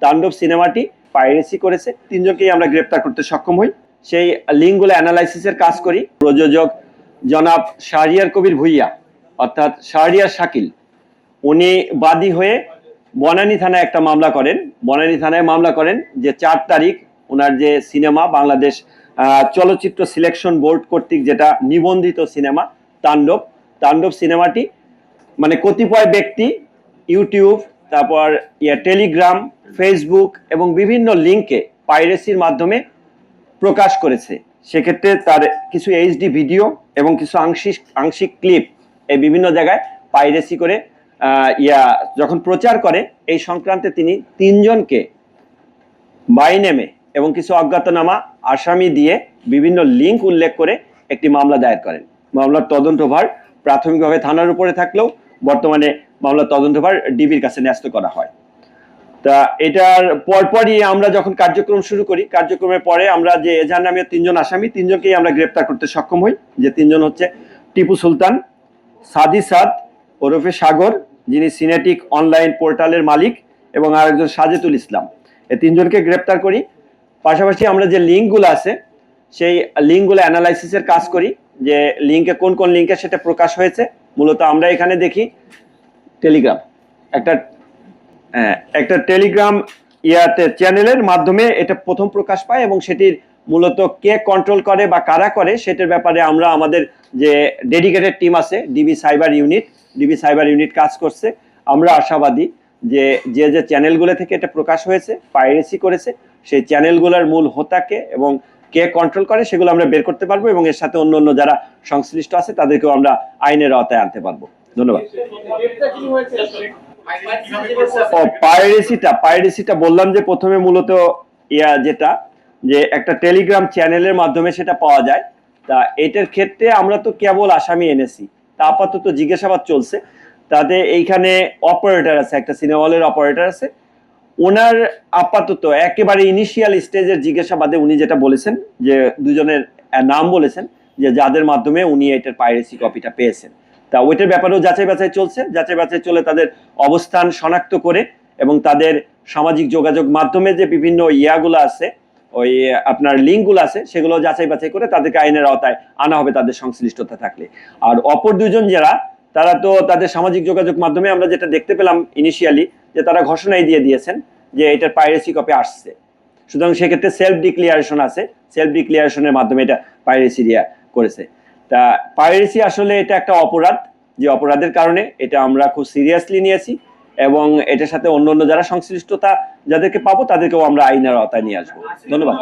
তাণ্ডব সিনেমাটি পাইরেসি করেছে। তিনজনকেই আমরা গ্রেপ্তার করতে সক্ষম হই। সেই লিঙ্কগুলো অ্যানালাইসিসের কাজ করি। প্রযোজক জনাব শাহরিয়ার কবির ভুইয়া অর্থাৎ শাহরিয়ার শাকিল, উনি বাদী হয়ে বনানী থানায় একটা মামলা করেন। বনানী থানায় মামলা করেন যে 4 তারিখ ওনার যে সিনেমা বাংলাদেশ চলচ্চিত্র সিলেকশন বোর্ড কর্তৃক যেটা নিবন্ধিত সিনেমা তাণ্ডব সিনেমাটি মানে কতিপয় ব্যক্তি ইউটিউব, তারপর টেলিগ্রাম, ফেসবুক এবং বিভিন্ন লিঙ্কে পাইরেসির মাধ্যমে প্রকাশ করেছে। সেক্ষেত্রে তার কিছু এইচডি ভিডিও এবং কিছু আংশিক ক্লিপ এই বিভিন্ন জায়গায় পাইরেসি করে যখন প্রচার করে, এই সংক্রান্তে তিনি 3 জনকে বাই নেমে এবং কিছু অজ্ঞাতনামা আসামি দিয়ে বিভিন্ন লিঙ্ক উল্লেখ করে একটি মামলা দায়ের করেন। মামলার তদন্তভার প্রাথমিকভাবে থানার উপরে থাকলেও বর্তমানে মামলার তদন্তভার ডিবির কাছে ন্যস্ত করা হয়। তা এটার পরপরই আমরা যখন কার্যক্রম শুরু করি, কার্যক্রমের পরে আমরা যে এজাহার নামীয় 3 জন আসামি, 3 জনকেই আমরা গ্রেপ্তার করতে সক্ষম হই। যে 3 জন হচ্ছে টিপু সুলতান, সাদি সাদ ওরফে সাগর, যিনি সিনেটিক অনলাইন পোর্টালের মালিক, এবং আরেকজন সাজেতুল ইসলাম। এই 3 জনকে গ্রেপ্তার করি। পাশাপাশি আমরা যে লিঙ্কগুলো আছে সেই লিঙ্কগুলো অ্যানালাইসিসের কাজ করি, যে লিঙ্কে কোন কোন লিঙ্কে সেটা প্রকাশ হয়েছে। মূলত আমরা এখানে দেখি টেলিগ্রাম, একটা টেলিগ্রাম চ্যানেলের মাধ্যমে এটা প্রথম প্রকাশ পায়, এবং সেটির মূলত কে কন্ট্রোল করে বা কারা করে সেটার ব্যাপারে আমরা আমাদের যে ডেডিকেটেড টিম আছে ডিবি সাইবার ইউনিট কাজ করছে। আমরা আশাবাদী যে যে চ্যানেলগুলো থেকে এটা প্রকাশ হয়েছে, পাইরেসি করেছে, সেই চ্যানেলগুলোর মূল হোতাকে এবং কে কন্ট্রোল করে সেগুলো আমরা বের করতে পারবো, এবং এর সাথে অন্য যারা সংশ্লিষ্ট আছে তাদেরকেও আমরা আইনের আওতায় আনতে পারবো। ধন্যবাদ। পাইরেসিটা বললাম যে প্রথমে মূলত যেটা যে একটা টেলিগ্রাম চ্যানেলের মাধ্যমে সেটা পাওয়া যায়। তা এটার ক্ষেত্রে আমরা তো কেবল আসামি এনেছি, তা আপাতত জিজ্ঞাসাবাদ চলছে। তাতে এইখানে অপারেটর আছে, একটা সিনেমা হলের অপারেটর আছে, ওনার আপাতত একেবারে ইনিশিয়াল স্টেজের জিজ্ঞাসাবাদে উনি যেটা বলেছেন যে 2 জনের নাম বলেছেন যে যাদের মাধ্যমে উনি এটার পাইরেসি কপিটা পেয়েছেন। তা ওইটার ব্যাপারেও যাচাই বাছাই চলছে। যাচাই বাছাই চলে তাদের অবস্থান শনাক্ত করে এবং তাদের সামাজিক যোগাযোগ মাধ্যমে যে বিভিন্ন ইয়াগুলো আছে, ওই আপনার লিঙ্কগুলো আছে, সেগুলো যাচাই বাছাই করে তাদেরকে আইনের আওতায় আনা হবে তাদের সংশ্লিষ্টতা থাকলে। আর অপর 2 জন যারা, তারা তো তাদের সামাজিক যোগাযোগ মাধ্যমে আমরা যেটা দেখতে পেলাম ইনিশিয়ালি, যে তারা ঘোষণাই দিয়ে দিয়েছেন যে এটার পাইরেসি কপি আসছে। সুতরাং সেক্ষেত্রে সেলফ ডিক্লিয়ারেশন আছে, সেলফ ডিক্লিয়ারেশনের মাধ্যমে এটা পাইরেসি করেছে। তা পাইরেসি আসলে এটা একটা অপরাধ, যে অপরাধের কারণে এটা আমরা খুব সিরিয়াসলি নিয়েছি, এবং এটার সাথে অন্য যারা সংশ্লিষ্টতা যাদেরকে পাবো তাদেরকেও আমরা আইনের আওতায় নিয়ে আসবো। ধন্যবাদ।